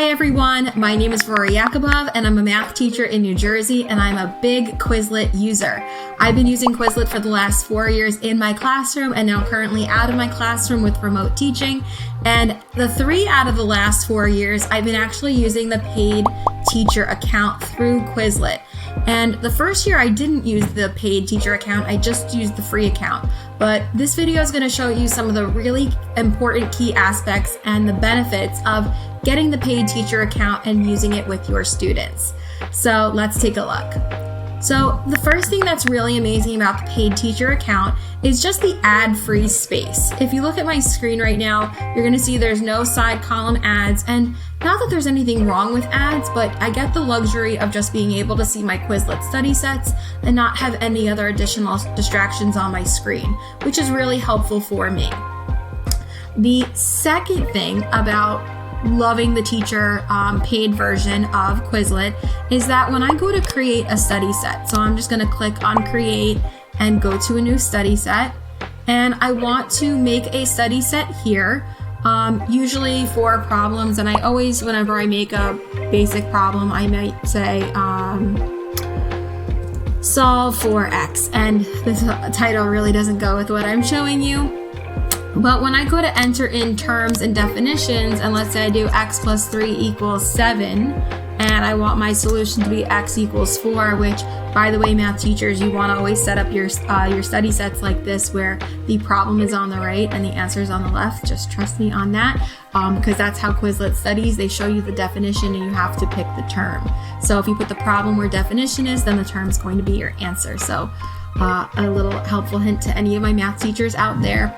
Hi everyone, my name is Rory Yakubov and I'm a math teacher in New Jersey and I'm a big Quizlet user. I've been using Quizlet for the last 4 years in my classroom and now currently out of my classroom with remote teaching. And the 3 out of the last 4 years, I've been actually using the paid teacher account through Quizlet. And the first year I didn't use the paid teacher account, I just used the free account. But this video is going to show you some of the really important key aspects and the benefits of getting the paid teacher account and using it with your students. So let's take a look. So the first thing that's really amazing about the paid teacher account is just the ad-free space. If you look at my screen right now, you're going to see there's no side column ads, and not that there's anything wrong with ads, but I get the luxury of just being able to see my Quizlet study sets and not have any other additional distractions on my screen, which is really helpful for me. The second thing about loving the teacher paid version of Quizlet is that when I go to create a study set, so I'm just going to click on create and go to a new study set, and I want to make a study set here, usually for problems, and I always, whenever I make a basic problem, I might say solve for X, and this title really doesn't go with what I'm showing you. But when I go to enter in terms and definitions, and let's say I do x plus 3 equals 7, and I want my solution to be x equals 4, which, by the way, math teachers, you want to always set up your study sets like this, where the problem is on the right and the answer is on the left. Just trust me on that, because that's how Quizlet studies. They show you the definition and you have to pick the term. So if you put the problem where definition is, then the term is going to be your answer. So a little helpful hint to any of my math teachers out there.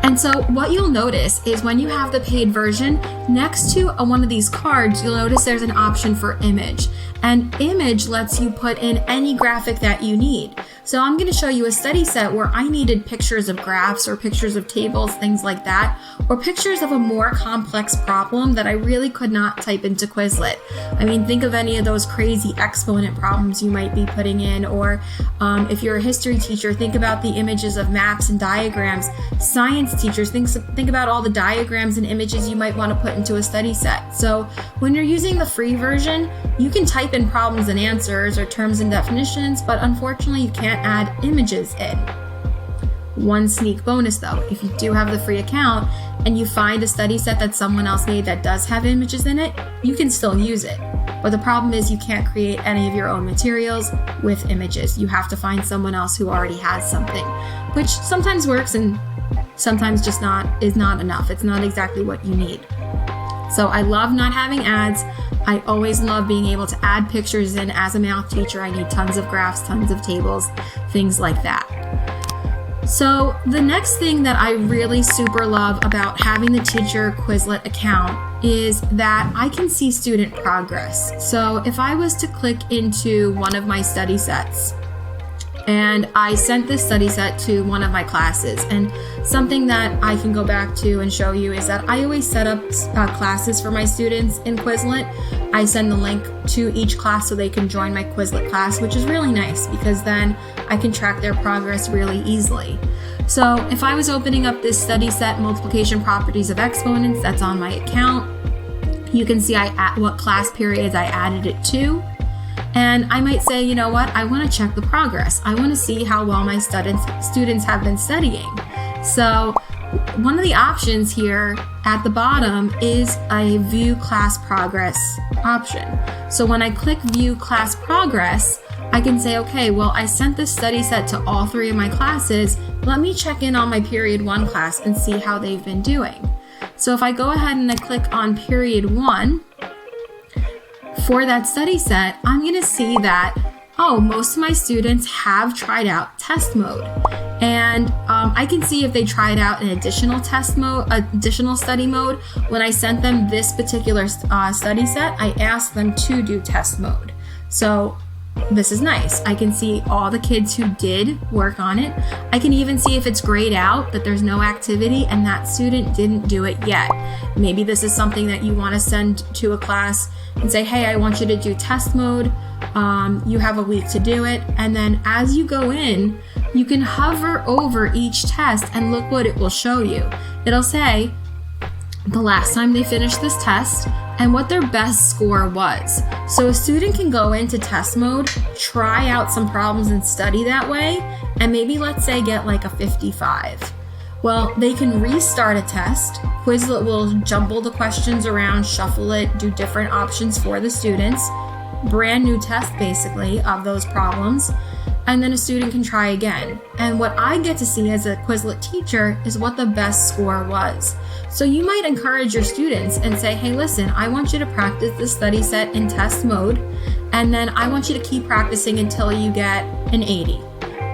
And so what you'll notice is when you have the paid version, next to one of these cards, you'll notice there's an option for image. And image lets you put in any graphic that you need. So I'm going to show you a study set where I needed pictures of graphs or pictures of tables, things like that, or pictures of a more complex problem that I really could not type into Quizlet. I mean, think of any of those crazy exponent problems you might be putting in, or if you're a history teacher, think about the images of maps and diagrams. Science teachers, think about all the diagrams and images you might want to put into a study set. So when you're using the free version, you can type in problems and answers or terms and definitions, but unfortunately you can't add images in. One sneak bonus though, if you do have the free account and you find a study set that someone else made that does have images in it, you can still use it. But the problem is you can't create any of your own materials with images. You have to find someone else who already has something, which sometimes works and sometimes just is not enough. It's not exactly what you need. So I love not having ads. I always love being able to add pictures in. As a math teacher, I need tons of graphs, tons of tables, things like that. So the next thing that I really super love about having the teacher Quizlet account is that I can see student progress. So if I was to click into one of my study sets, and I sent this study set to one of my classes, and something that I can go back to and show you is that I always set up classes for my students in Quizlet. I send the link to each class so they can join my Quizlet class, which is really nice because then I can track their progress really easily. So if I was opening up this study set, multiplication properties of exponents, that's on my account, you can see what class periods I added it to. And I might say, you know what, I want to check the progress. I want to see how well my students have been studying. So one of the options here at the bottom is a view class progress option. So when I click view class progress, I can say, okay, well, I sent this study set to all 3 of my classes. Let me check in on my period 1 class and see how they've been doing. So if I go ahead and I click on period 1, for that study set, I'm going to see that, most of my students have tried out test mode. And I can see if they tried out an additional study mode. When I sent them this particular study set, I asked them to do test mode. So this is nice. I can see all the kids who did work on it. I can even see if it's grayed out, that there's no activity and that student didn't do it yet. Maybe this is something that you want to send to a class and say, hey, I want you to do test mode. You have a week to do it. And then as you go in, you can hover over each test and look what it will show you. It'll say the last time they finished this test and what their best score was. So a student can go into test mode, try out some problems and study that way, and maybe let's say get like a 55. Well, they can restart a test. Quizlet will jumble the questions around, shuffle it, do different options for the students, brand new test basically of those problems, and then a student can try again. And what I get to see as a Quizlet teacher is what the best score was. So you might encourage your students and say, hey, listen, I want you to practice this study set in test mode, and then I want you to keep practicing until you get an 80,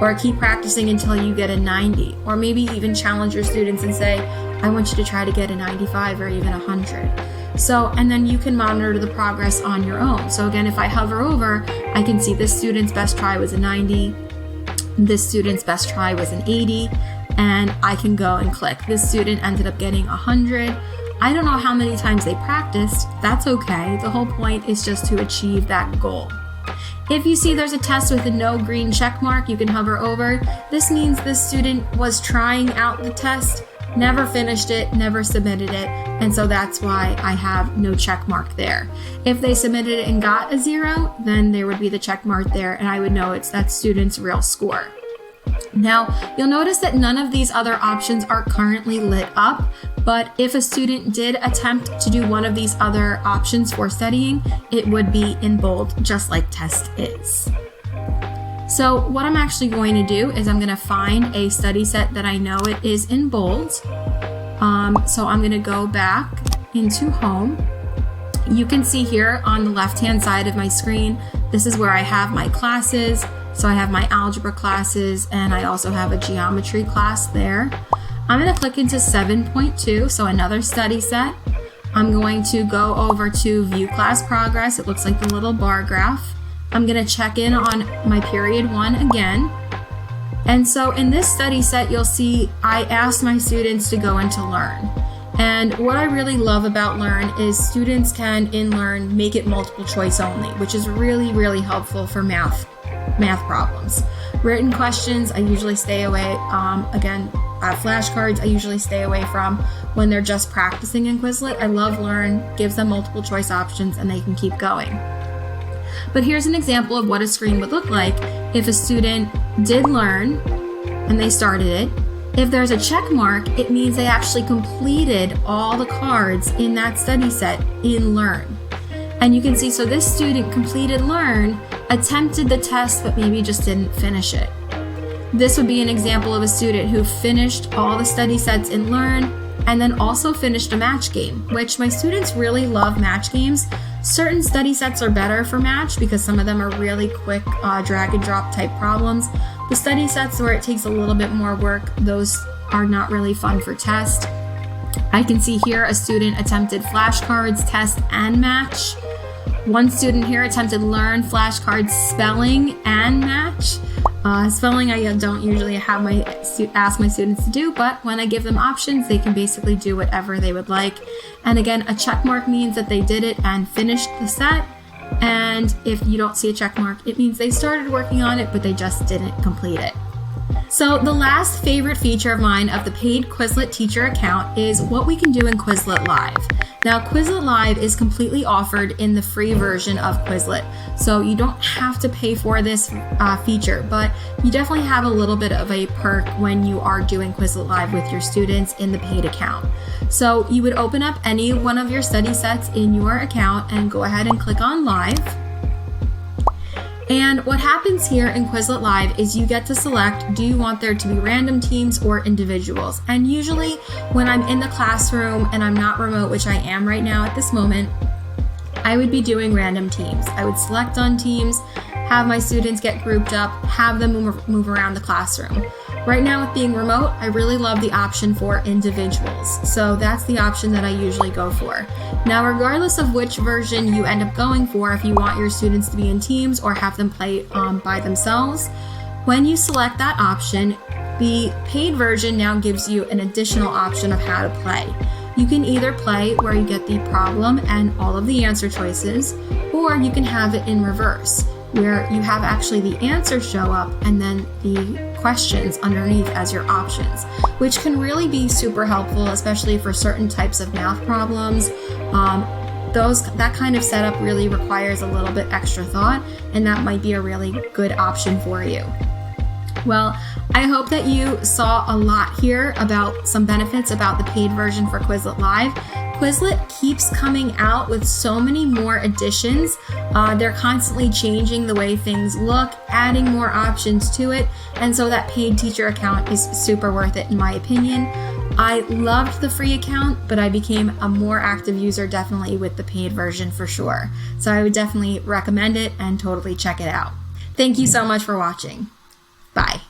or keep practicing until you get a 90, or maybe even challenge your students and say, I want you to try to get a 95 or even 100. So, and then you can monitor the progress on your own. So again, if I hover over, I can see this student's best try was a 90, this student's best try was an 80, and I can go and click. This student ended up getting 100. I don't know how many times they practiced. That's okay. The whole point is just to achieve that goal. If you see there's a test with a no green check mark, you can hover over. This means this student was trying out the test, never finished it, never submitted it, and so that's why I have no check mark there. If they submitted it and got a 0, then there would be the check mark there, and I would know it's that student's real score. Now, you'll notice that none of these other options are currently lit up, but if a student did attempt to do one of these other options for studying, it would be in bold, just like test is. So what I'm actually going to do is I'm going to find a study set that I know it is in bold. So I'm going to go back into home. You can see here on the left-hand side of my screen, this is where I have my classes. So I have my algebra classes, and I also have a geometry class there. I'm going to click into 7.2, so another study set. I'm going to go over to view class progress. It looks like the little bar graph. I'm going to check in on my period 1 again. And so in this study set, you'll see I asked my students to go into Learn. And what I really love about Learn is students can, in Learn, make it multiple choice only, which is really, really helpful for math problems. Written questions, I usually stay away. Flashcards, I usually stay away from when they're just practicing in Quizlet. I love Learn, gives them multiple choice options, and they can keep going. But here's an example of what a screen would look like if a student did Learn and they started it. If there's a check mark, it means they actually completed all the cards in that study set in Learn. And you can see, so this student completed Learn, attempted the test, but maybe just didn't finish it. This would be an example of a student who finished all the study sets in Learn and then also finished a match game, which my students really love match games. Certain study sets are better for match because some of them are really quick drag and drop type problems. The study sets where it takes a little bit more work, those are not really fun for test. I can see here a student attempted flashcards, test, and match. One student here attempted Learn, flashcards, spelling, and match. Spelling I don't usually ask my students to do, but when I give them options, they can basically do whatever they would like. And again, a check mark means that they did it and finished the set. And if you don't see a check mark, it means they started working on it, but they just didn't complete it. So the last favorite feature of mine of the paid Quizlet teacher account is what we can do in Quizlet Live. Now, Quizlet Live is completely offered in the free version of Quizlet, so you don't have to pay for this feature, but you definitely have a little bit of a perk when you are doing Quizlet Live with your students in the paid account. So you would open up any one of your study sets in your account and go ahead and click on Live. And what happens here in Quizlet Live is you get to select, do you want there to be random teams or individuals? And usually when I'm in the classroom and I'm not remote, which I am right now at this moment, I would be doing random teams. I would select on teams, have my students get grouped up, have them move around the classroom. Right now with being remote, I really love the option for individuals. So that's the option that I usually go for. Now, regardless of which version you end up going for, if you want your students to be in teams or have them play by themselves, when you select that option, the paid version now gives you an additional option of how to play. You can either play where you get the problem and all of the answer choices, or you can have it in reverse, where you have actually the answers show up and then the questions underneath as your options, which can really be super helpful, especially for certain types of math problems. that kind of setup really requires a little bit extra thought, and that might be a really good option for you. Well, I hope that you saw a lot here about some benefits about the paid version for Quizlet Live. Quizlet keeps coming out with so many more additions. They're constantly changing the way things look, adding more options to it, and so that paid teacher account is super worth it in my opinion. I loved the free account, but I became a more active user definitely with the paid version for sure. So I would definitely recommend it and totally check it out. Thank you so much for watching. Bye.